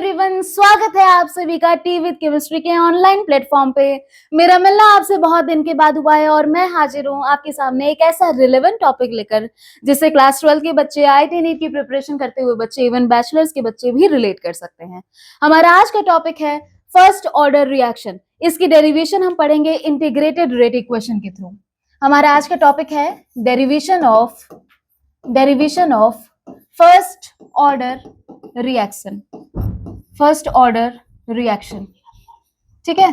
Everyone, स्वागत है आप सभी का टी विद केमिस्ट्री के ऑनलाइन प्लेटफॉर्म पे। मेरा मिलना आपसे बहुत दिन के बाद हुआ है और मैं हाजिर हूँ आपके सामने एक ऐसा रिलेवेंट टॉपिक लेकर जिससे क्लास 12 के बच्चे, आईआईटी नीट की प्रिपरेशन करते हुए बच्चे, इवन बैचलर्स के बच्चे भी रिलेट कर सकते हैं। हमारा आज का टॉपिक है फर्स्ट ऑर्डर रिएक्शन। इसकी डेरिवेशन हम पढ़ेंगे इंटीग्रेटेड रेट इक्वेशन के थ्रू। हमारा आज का टॉपिक है derivation of first order reaction. First order reaction, ठीक है,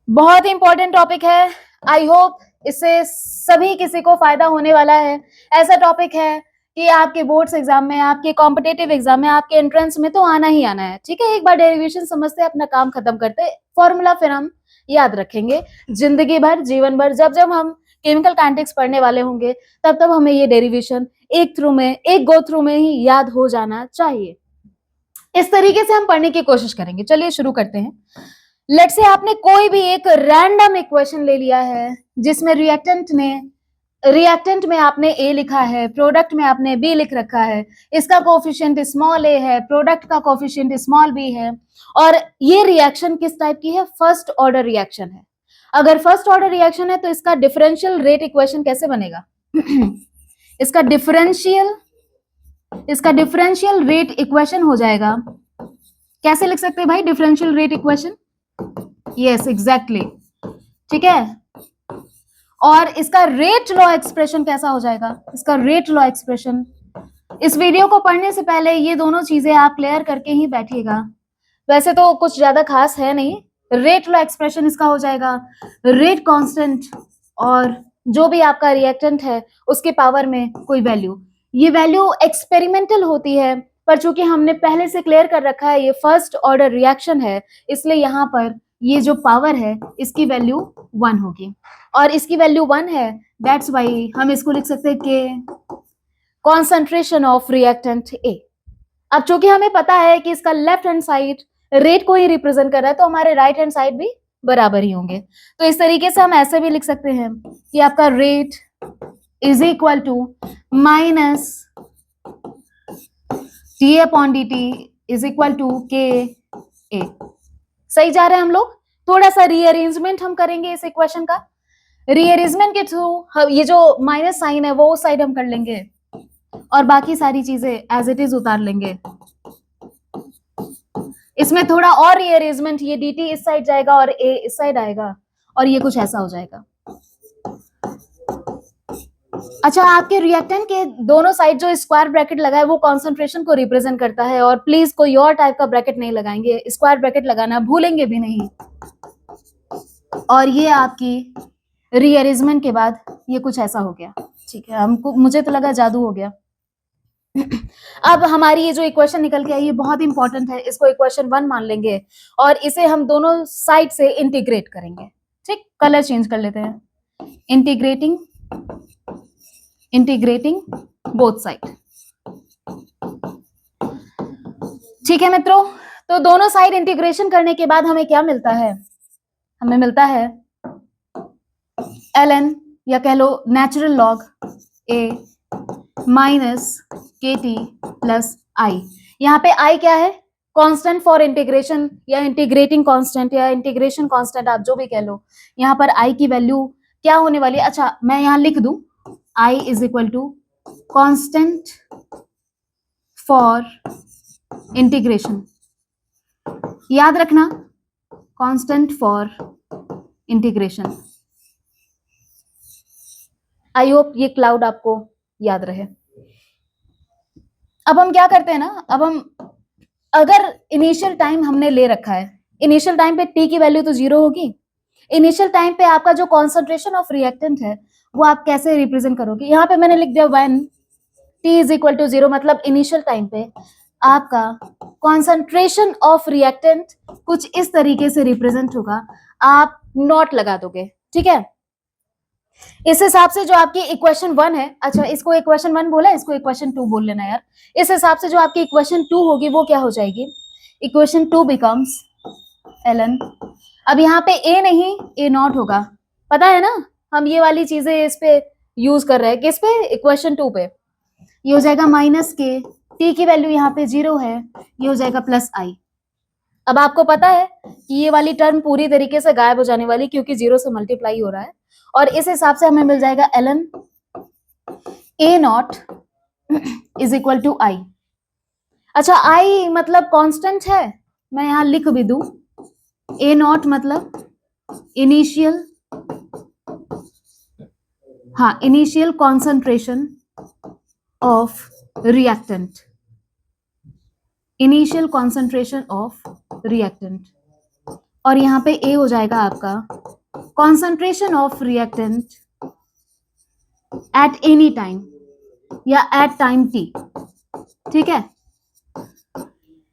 बहुत ही इंपॉर्टेंट टॉपिक है। आई होप इससे सभी किसी को फायदा होने वाला है। ऐसा टॉपिक है कि आपके बोर्ड्स एग्जाम में, आपके कॉम्पिटेटिव एग्जाम में, आपके एंट्रेंस में तो आना ही आना है, ठीक है। एक बार डेरिवेशन समझते अपना काम खत्म करते, फॉर्मूला फिर हम याद रखेंगे जिंदगी भर, जीवन भर। जब जब हम केमिकल काइनेटिक्स पढ़ने वाले होंगे तब तब हमें ये डेरिवेशन एक गो थ्रू में ही याद हो जाना चाहिए। इस तरीके से हम पढ़ने की कोशिश करेंगे। चलिए शुरू करते हैं। लेट्स से आपने कोई भी एक रैंडम इक्वेशन ले लिया है जिसमें रिएक्टेंट में आपने ए लिखा है, प्रोडक्ट में आपने बी लिख रखा है, इसका कोफिशिएंट स्मॉल ए है, प्रोडक्ट का कोफिशिएंट स्मॉल बी है, और ये रिएक्शन किस टाइप की है? फर्स्ट ऑर्डर रिएक्शन है। अगर फर्स्ट ऑर्डर रिएक्शन है तो इसका डिफरेंशियल रेट इक्वेशन कैसे बनेगा? इसका डिफरेंशियल रेट इक्वेशन हो जाएगा, कैसे लिख सकते हैं भाई differential rate equation? Yes, exactly, ठीक है। और इसका रेट लॉ एक्सप्रेशन कैसा हो जाएगा? इसका रेट लॉ एक्सप्रेशन, इस वीडियो को पढ़ने से पहले ये दोनों चीजें आप क्लियर करके ही बैठिएगा। वैसे तो कुछ ज्यादा खास है नहीं। रेट लॉ एक्सप्रेशन इसका हो जाएगा रेट कांस्टेंट और जो भी आपका रिएक्टेंट है उसके पावर में कोई वैल्यू। ये वैल्यू एक्सपेरिमेंटल होती है, पर चूंकि हमने पहले से क्लियर कर रखा है ये फर्स्ट ऑर्डर रिएक्शन है, इसलिए यहाँ पर ये जो पावर है इसकी वैल्यू 1 होगी, और इसकी वैल्यू 1 है, दैट्स वाई हम इसको लिख सकते हैं कि कॉन्सेंट्रेशन ऑफ रिएक्टेंट ए। अब चूंकि हमें पता है कि इसका लेफ्ट हैंड साइड रेट को ही रिप्रेजेंट कर रहा है, तो हमारे राइट हैंड साइड भी बराबर ही होंगे। तो इस तरीके से हम ऐसे भी लिख सकते हैं कि आपका rate is equal to minus T upon D T is equal to K A. सही जा रहे हैं हम लोग? थोड़ा सा रीअरेंजमेंट हम करेंगे इस इक्वेशन का। रीअरेंजमेंट के थ्रू ये जो माइनस साइन है वो उस साइड हम कर लेंगे और बाकी सारी चीजें एज इट इज उतार लेंगे। इसमें थोड़ा और रीअरेंजमेंट, ये dt इस साइड जाएगा और a इस साइड आएगा, और ये कुछ ऐसा हो जाएगा। अच्छा, आपके रिएक्टेंट के दोनों साइड जो स्क्वायर ब्रैकेट लगा है वो कॉन्सेंट्रेशन को रिप्रेजेंट करता है, और प्लीज कोई और टाइप का ब्रैकेट नहीं लगाएंगे, स्क्वायर ब्रैकेट लगाना भूलेंगे भी नहीं। और ये आपकी रीअरेंजमेंट के बाद ये कुछ ऐसा हो गया, ठीक है। मुझे तो लगा जादू हो गया। अब हमारी ये जो इक्वेशन निकल के आई ये बहुत इंपॉर्टेंट है, इसको इक्वेशन 1 मान लेंगे और इसे हम दोनों साइड से इंटीग्रेट करेंगे। ठीक, कलर चेंज कर लेते हैं, इंटीग्रेटिंग बोथ साइड। ठीक है मित्रों, तो दोनों साइड इंटीग्रेशन करने के बाद हमें क्या मिलता है? हमें मिलता है ln, या कह लो नेचुरल लॉग a माइनस के टी प्लस आई। यहाँ पे आई क्या है? कांस्टेंट फॉर इंटीग्रेशन, या इंटीग्रेटिंग कांस्टेंट, या इंटीग्रेशन कांस्टेंट, आप जो भी कह लो। यहाँ पर आई की वैल्यू क्या होने वाली है? अच्छा, मैं यहाँ लिख दूं I is equal to constant for integration. याद रखना, constant for integration. I hope ये क्लाउड आपको याद रहे। अब हम क्या करते हैं ना, अब हम अगर इनिशियल टाइम हमने ले रखा है, इनिशियल टाइम पे टी की वैल्यू तो 0 होगी। इनिशियल टाइम पे आपका जो कॉन्सेंट्रेशन ऑफ रिएक्टेंट है वो आप कैसे रिप्रेजेंट करोगे? यहाँ पे मैंने लिख दिया when T is equal to 0, मतलब इनिशियल टाइम पे आपका कॉन्सेंट्रेशन ऑफ रिएक्टेंट कुछ इस तरीके से रिप्रेजेंट होगा। आप नॉट लगा दोगे, ठीक है। इस हिसाब से जो आपकी इक्वेशन 1 है, अच्छा इसको इक्वेशन 1 बोला, इसको इक्वेशन 2 बोल लेना यार। इस हिसाब से जो आपकी इक्वेशन 2 होगी वो क्या हो जाएगी? इक्वेशन 2 बिकम्स ln, अब यहाँ पे a नहीं a नॉट होगा, पता है ना, हम ये वाली चीजें इस पे यूज कर रहे हैं, किस पे? इक्वेशन 2 पे। ये हो जाएगा माइनस के t की वैल्यू यहाँ पे 0 है, ये हो जाएगा प्लस आई। अब आपको पता है कि ये वाली टर्म पूरी तरीके से गायब हो जाने वाली, क्योंकि 0 से मल्टीप्लाई हो रहा है, और इस हिसाब से हमें मिल जाएगा ln a not is equal to I. अच्छा, आई मतलब कांस्टेंट है, मैं यहां लिख भी दूं, a नॉट मतलब इनिशियल, हाँ, initial concentration of reactant, initial concentration of reactant, और यहां पे a हो जाएगा आपका concentration of reactant at any time या एट टाइम t। ठीक है,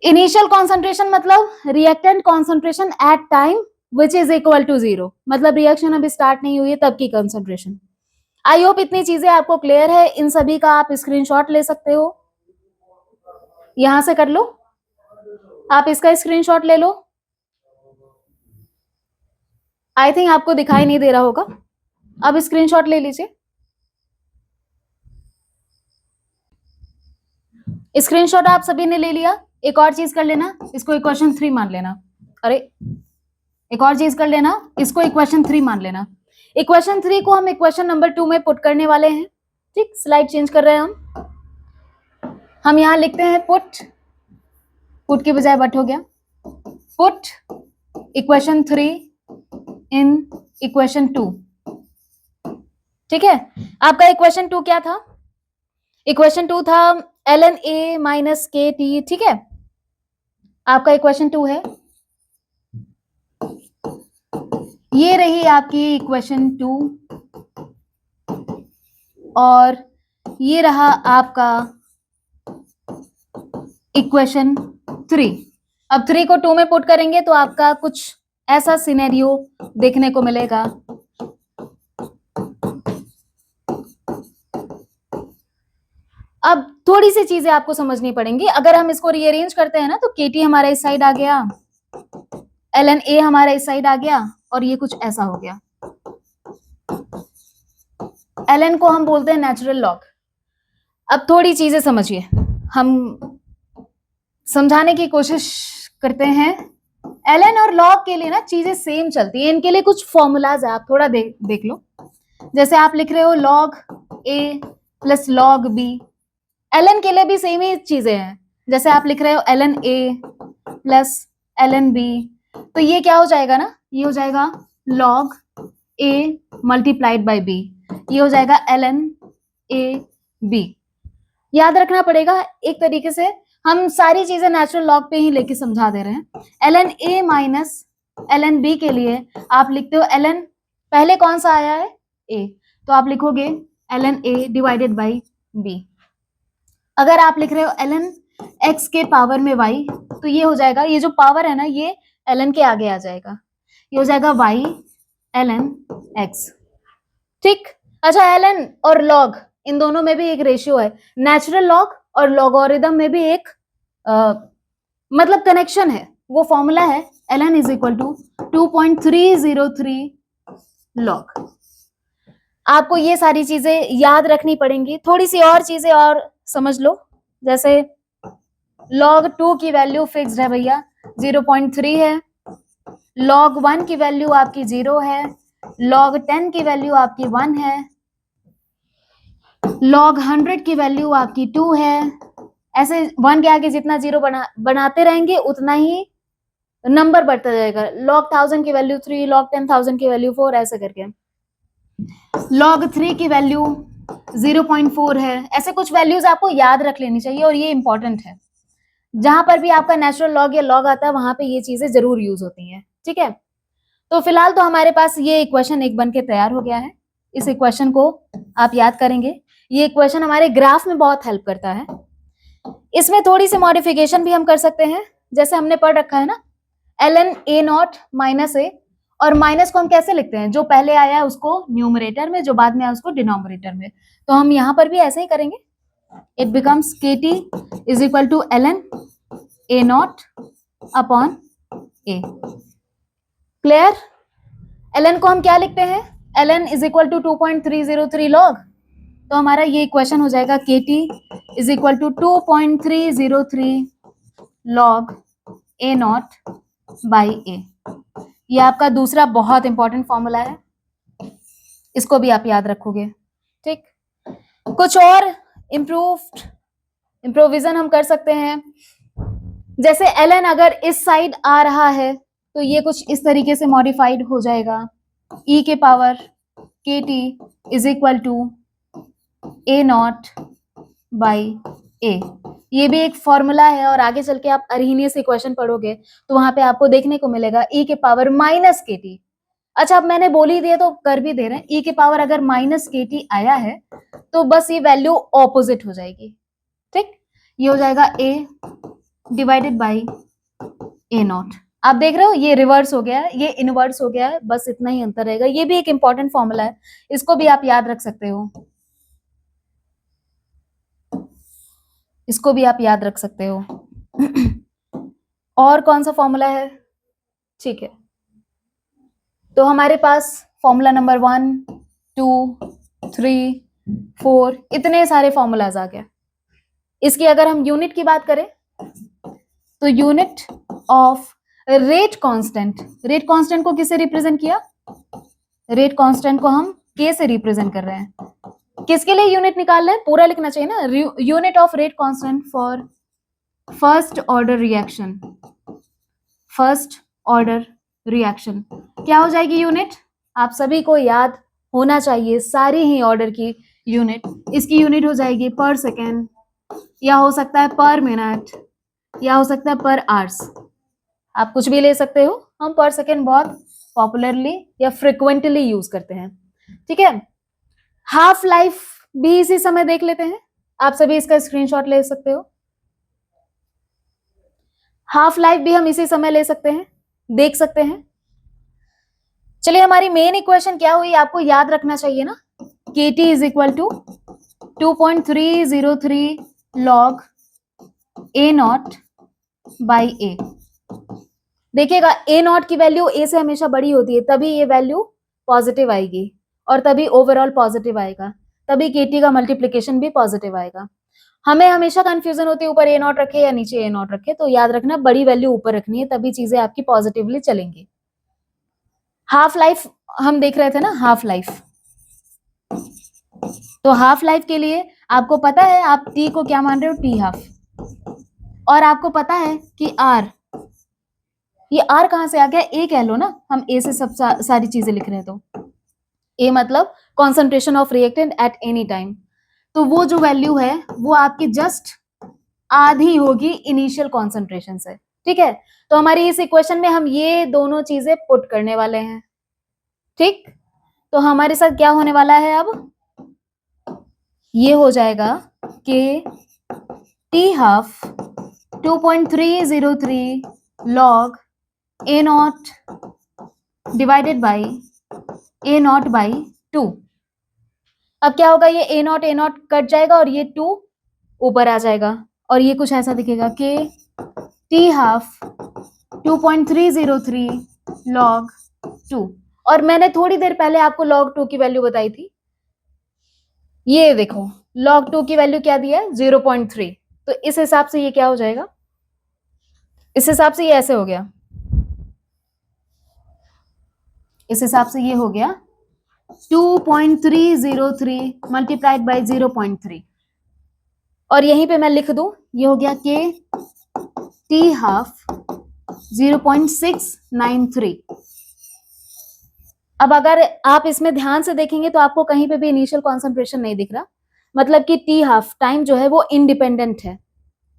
इनिशियल कॉन्सेंट्रेशन मतलब reactant concentration at time which is equal to 0, मतलब रिएक्शन अभी स्टार्ट नहीं हुई है तब की कॉन्सेंट्रेशन। आई होप इतनी चीजें आपको क्लियर है। इन सभी का आप स्क्रीनशॉट ले सकते हो, यहां से कर लो, आप इसका स्क्रीनशॉट ले लो। आई थिंक आपको दिखाई नहीं दे रहा होगा, अब स्क्रीनशॉट ले लीजिए। स्क्रीनशॉट आप सभी ने ले लिया। एक और चीज कर लेना, इसको इक्वेशन 3 मान लेना। अरे, एक और चीज कर लेना, इसको इक्वेशन 3 मान लेना। इक्वेशन 3 को हम इक्वेशन नंबर 2 में पुट करने वाले हैं। ठीक, स्लाइड चेंज कर रहे हैं हम यहां लिखते हैं पुट की बजाय बट हो गया, पुट इक्वेशन 3 इन इक्वेशन 2। ठीक है, आपका इक्वेशन 2 क्या था? इक्वेशन 2 था ln a माइनस के टी। ठीक है, आपका इक्वेशन 2 है, ये रही आपकी इक्वेशन 2, और ये रहा आपका इक्वेशन 3। अब 3 को 2 में पुट करेंगे तो आपका कुछ ऐसा सिनेरियो देखने को मिलेगा। अब थोड़ी सी चीजें आपको समझनी पड़ेंगी। अगर हम इसको रीअरेंज करते हैं ना, तो केटी हमारा इस साइड आ गया, ln a हमारा इस साइड आ गया, और ये कुछ ऐसा हो गया। ln को हम बोलते हैं नेचुरल लॉग। अब थोड़ी चीजें समझिए, हम समझाने की कोशिश करते हैं। ln और log के लिए ना चीजें सेम चलती हैं, इनके लिए कुछ फॉर्मूलाज है, आप थोड़ा देख लो। जैसे आप लिख रहे हो log a plus log b, ln के लिए भी सेम ही चीजें हैं। जैसे आप लिख रहे हो ln a plus ln b, तो ये क्या हो जाएगा ना, ये हो जाएगा log a multiplied by b, ये हो जाएगा ln a b। याद रखना पड़ेगा, एक तरीके से हम सारी चीजें नेचुरल लॉग पे ही लेके समझा दे रहे हैं। ln a minus ln b के लिए आप लिखते हो ln, पहले कौन सा आया है a, तो आप लिखोगे ln a divided by b। अगर आप लिख रहे हो ln x के पावर में y, तो ये हो जाएगा, ये जो पावर है ना ये ln के आगे आ जाएगा, ये हो जाएगा y ln x। ठीक, अच्छा, ln और log इन दोनों में भी एक रेशियो है, नेचुरल लॉग और लॉगरिथम में भी एक मतलब कनेक्शन है। वो फॉर्मूला है ln is equal to 2.303 log. आपको ये सारी चीजें याद रखनी पड़ेंगी। थोड़ी सी और चीजें और समझ लो, जैसे log 2 की वैल्यू फिक्स्ड है भैया, 0.3 है, log 1 की वैल्यू आपकी 0 है, log 10 की वैल्यू आपकी 1 है, log 100 की वैल्यू आपकी 2 है। ऐसे 1 के आगे जितना 0 बनाते रहेंगे उतना ही नंबर बढ़ता जाएगा। log 1000 की वैल्यू 3, log 10,000 की वैल्यू 4, ऐसे करके। log 3 की वैल्यू 0.4 है। ऐसे कुछ वैल्यूज आपको याद रख लेनी चाहिए, और ये इंपॉर्टेंट है। जहां पर भी आपका नेचुरल लॉग या लॉग आता है वहां पे ये चीजें जरूर यूज होती हैं। ठीक है, तो फिलहाल तो हमारे पास ये इक्वेशन एक बन के तैयार हो गया है। इस इक्वेशन को आप याद करेंगे, ये इक्वेशन हमारे ग्राफ में बहुत हेल्प करता है। इसमें थोड़ी सी मॉडिफिकेशन भी हम कर सकते हैं, जैसे हमने पढ़ रखा है ना ln a not minus a, और माइनस को हम कैसे लिखते हैं, जो पहले आया है उसको न्यूमरेटर में, जो बाद में आया उसको डिनोमिनेटर में। तो हम यहां पर भी ऐसे ही करेंगे, it becomes kt is equal to ln a not upon a। Clear? ln को हम क्या लिखते हैं, ln is equal to 2.303 log, तो हमारा ये इक्वेशन हो जाएगा KT is equal to 2.303 log A not by A। ये आपका दूसरा बहुत इंपॉर्टेंट फॉर्मूला है, इसको भी आप याद रखोगे। ठीक, कुछ और इम्प्रोविजन हम कर सकते हैं। जैसे ln अगर इस साइड आ रहा है तो ये कुछ इस तरीके से मॉडिफाइड हो जाएगा, e के power KT is equal to A not by A। ये भी एक फॉर्मूला है और आगे चल के आप अरहीनियस इक्वेशन पढ़ोगे तो वहां पे आपको देखने को मिलेगा e के पावर माइनस KT। अच्छा, अब मैंने बोल ही दिया तो कर भी दे रहे हैं, e के पावर अगर माइनस KT आया है तो बस ये वैल्यू ऑपोजिट हो जाएगी। ठीक, ये हो जाएगा A divided by A not. आप देख रहे हो ये रिवर्स हो गया है, ये इनवर्स हो गया है, बस इतना ही अंतर रहेगा। ये भी एक इंपॉर्टेंट फॉर्मूला है, इसको भी आप याद रख सकते हो, इसको भी आप याद रख सकते हो। और कौन सा फॉर्मूला है? ठीक है, तो हमारे पास फॉर्मूला नंबर 1, 2, 3, 4 इतने सारे फॉर्मूलाज आ गए। इसकी अगर हम यूनिट की बात करें तो unit of rate constant, rate constant को किससे रिप्रेजेंट किया? रेट कांस्टेंट को हम K से रिप्रेजेंट कर रहे हैं। किसके लिए यूनिट निकाल रहे हैं? पूरा लिखना चाहिए ना। Unit of rate constant for first order reaction, first order reaction क्या हो जाएगी यूनिट? आप सभी को याद होना चाहिए सारी ही ऑर्डर की यूनिट। इसकी यूनिट हो जाएगी पर सेकेंड, या हो सकता है पर मिनट, या हो सकता है पर आवर्स। आप कुछ भी ले सकते हो, हम पर सेकेंड बहुत पॉपुलरली या फ्रिक्वेंटली यूज करते हैं। ठीक है, हाफ लाइफ भी इसी समय देख लेते हैं, आप सभी इसका स्क्रीनशॉट ले सकते हो। हाफ लाइफ भी हम इसी समय ले सकते हैं, देख सकते हैं। चलिए, हमारी मेन इक्वेशन क्या हुई आपको याद रखना चाहिए ना, KT is equal to 2.303 log A not by A। देखिएगा A नॉट की वैल्यू A से हमेशा बड़ी होती है, तभी ये वैल्यू पॉजिटिव आएगी और तभी ओवरऑल पॉजिटिव आएगा, तभी KT का मल्टीप्लीकेशन भी पॉजिटिव आएगा। हमें हमेशा कंफ्यूजन होती है ऊपर A नॉट रखे या नीचे A नॉट रखे, तो याद रखना बड़ी वैल्यू ऊपर रखनी है, तभी चीजें आपकी पॉजिटिवली चलेंगी। हाफ लाइफ हम देख रहे थे ना, हाफ लाइफ, तो हाफ लाइफ के लिए आपको पता है आप T को क्या मान रहे हो? T half. और आपको पता है कि R, ये R कहां से आ गया? A कह लो ना, हम A से सब सारी चीजें लिख रहे हैं तो A मतलब concentration of reactant at any time. तो वो जो वैल्यू है वो आपकी जस्ट आधी होगी इनिशियल कॉन्सेंट्रेशन से। ठीक है, तो हमारी इस इक्वेशन में हम ये दोनों चीजें पुट करने वाले हैं। ठीक, तो हमारे साथ क्या होने वाला है अब? ये हो जाएगा कि T half 2.303 log A not divided by A not by 2। अब क्या होगा? ये A नॉट कट जाएगा और ये 2 ऊपर आ जाएगा और ये कुछ ऐसा दिखेगा कि T हाफ 2.303 log 2। और मैंने थोड़ी देर पहले आपको log 2 की वैल्यू बताई थी, ये देखो log 2 की वैल्यू क्या दिया है? 0.3। तो इस हिसाब से ये क्या हो जाएगा? इस हिसाब से ये ऐसे हो गया, इस हिसाब से ये हो गया 2.303 मल्टीप्लाइड बाई 0.3। और यहीं पे मैं लिख दूं, ये हो गया के T हाफ 0.693। अब अगर आप इसमें ध्यान से देखेंगे तो आपको कहीं पे भी इनिशियल कॉन्सेंट्रेशन नहीं दिख रहा, मतलब कि T हाफ टाइम जो है वो इंडिपेंडेंट है,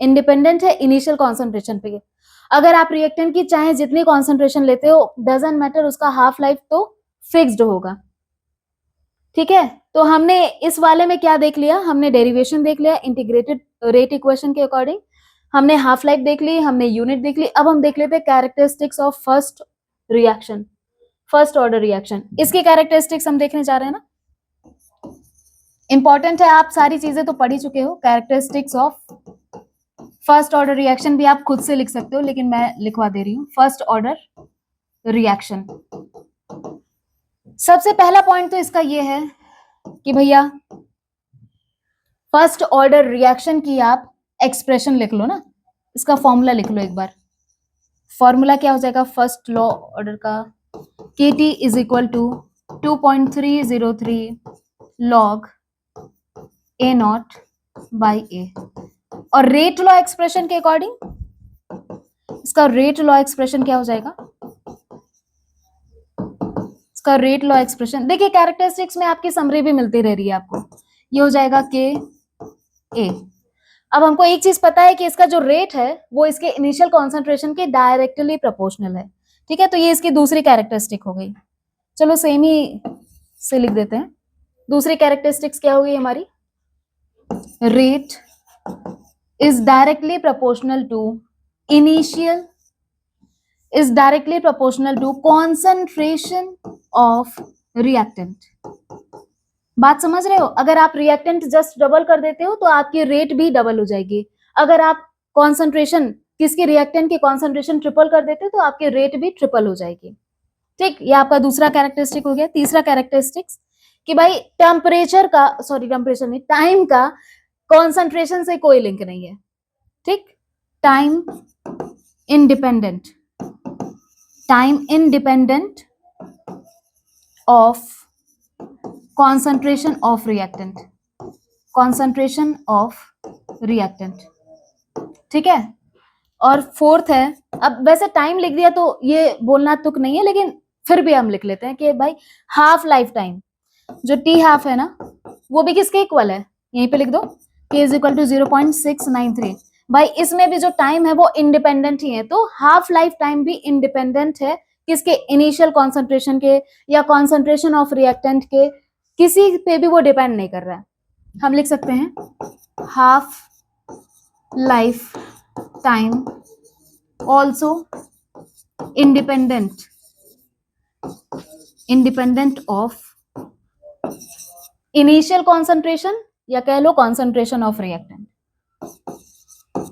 इंडिपेंडेंट है इनिशियल कॉन्सेंट्रेशन पे। अगर आप रिएक्टेंट की चाहे जितनी कॉन्सेंट्रेशन लेते हो, डजंट मैटर, उसका हाफ लाइफ तो फिक्स्ड होगा। ठीक है, तो हमने इस वाले में क्या देख लिया? हमने डेरिवेशन देख लिया इंटीग्रेटेड रेट इक्वेशन के अकॉर्डिंग, हमने हाफ लाइफ देख ली, हमने यूनिट देख ली। अब हम देख लेते हैं characteristics of first reaction, first order reaction. इसके कैरेक्टरिस्टिक्स हम देखने जा रहे हैं ना, इंपॉर्टेंट है, आप सारी चीजें तो पढ़ ही चुके हो। Characteristics of first order reaction भी आप खुद से लिख सकते हो, लेकिन मैं लिखवा दे रही हूँ। फर्स्ट ऑर्डर रिएक्शन, सबसे पहला पॉइंट तो इसका ये है कि भैया फर्स्ट ऑर्डर रिएक्शन की आप एक्सप्रेशन लिख लो ना, इसका फॉर्मूला लिख लो एक बार। फॉर्मूला क्या हो जाएगा फर्स्ट लॉ ऑर्डर का, KT is equal to 2.303 log A not by A। और रेट लॉ एक्सप्रेशन के अकॉर्डिंग इसका रेट लॉ एक्सप्रेशन क्या हो जाएगा, इसका रेट लॉ एक्सप्रेशन देखिए, कैरेक्टरिस्टिक्स में आपकी समरी भी मिलती रह रही है आपको, ये हो जाएगा KA। अब हमको एक चीज पता है कि इसका जो रेट है वो इसके इनिशियल कॉन्सेंट्रेशन के डायरेक्टली प्रोपोर्शनल है, ठीक है, तो ये इसकी दूसरी कैरेक्टरिस्टिक हो गई। चलो सेम ही से लिख देते हैं, दूसरी कैरेक्टरिस्टिक्स क्या होगी हमारी, rate is directly proportional to initial is directly proportional to concentration of reactant। बात समझ रहे हो, अगर आप रिएक्टेंट जस्ट डबल कर देते हो तो आपकी रेट भी डबल हो जाएगी, अगर आप कॉन्सेंट्रेशन किसकी रिएक्टेंट की कॉन्सेंट्रेशन ट्रिपल कर देते हो तो आपकी रेट भी ट्रिपल हो जाएगी, ठीक। ये आपका दूसरा कैरेक्टरिस्टिक हो गया। तीसरा कैरेक्टरिस्टिक्स कि भाई टेम्परेचर का, सॉरी टेम्परेचर नहीं, टाइम का कॉन्सेंट्रेशन से कोई लिंक नहीं है, ठीक। Time independent of concentration of reactant, concentration of reactant, ठीक है। और फोर्थ है, अब वैसे टाइम लिख दिया तो ये बोलना तुक नहीं है, लेकिन फिर भी हम लिख लेते हैं कि भाई हाफ लाइफ टाइम, जो टी हाफ है ना वो भी किसके इक्वल है, यहीं पे लिख दो k इज इक्वल टू 0.693। भाई इसमें भी जो टाइम है वो इंडिपेंडेंट ही है, तो हाफ लाइफ टाइम भी इंडिपेंडेंट है किसके, इनिशियल कॉन्सेंट्रेशन के या कॉन्सेंट्रेशन ऑफ रिएक्टेंट के, किसी पे भी वो डिपेंड नहीं कर रहा है। हम लिख सकते हैं half life time also independent of initial concentration या कह low concentration of reactant,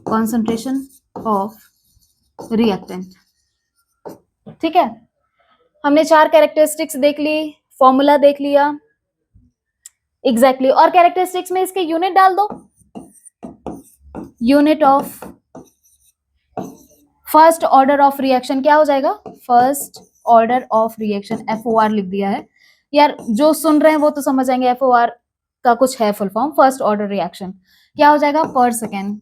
concentration of reactant, ठीक है। हमने 4 कैरेक्टरिस्टिक्स देख ली, फॉर्मूला देख लिया, एग्जैक्टली और कैरेक्टरिस्टिक्स में इसके यूनिट डाल दो, unit of first order of reaction क्या हो जाएगा, first order of reaction, FOR लिख दिया है यार, जो सुन रहे हैं वो तो समझ जाएंगे, FOR का कुछ है full form, first order reaction क्या हो जाएगा, पर सेकेंड।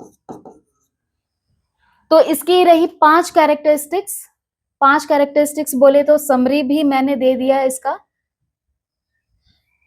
तो इसकी रही 5 कैरेक्टरिस्टिक्स, 5 कैरेक्टरिस्टिक्स बोले तो समरी भी मैंने दे दिया इसका।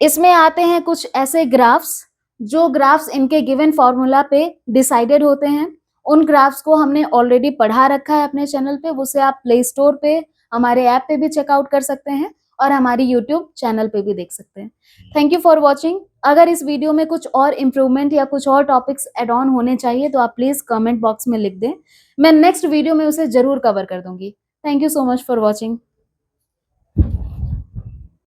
इसमें आते हैं कुछ ऐसे ग्राफ्स, जो ग्राफ्स इनके गिवन फॉर्मूला पे डिसाइडेड होते हैं, उन ग्राफ्स को हमने ऑलरेडी पढ़ा रखा है अपने चैनल पे, उसे आप प्ले स्टोर पे हमारे ऐप पे भी चेकआउट कर सकते हैं और हमारी यूट्यूब चैनल पे भी देख सकते हैं। Thank you for watching. अगर इस वीडियो में कुछ और इम्प्रूवमेंट या कुछ और टॉपिक्स एड ऑन होने चाहिए तो आप प्लीज कमेंट बॉक्स में लिख दें, मैं नेक्स्ट वीडियो में उसे जरूर कवर कर दूंगी। Thank you so much for watching.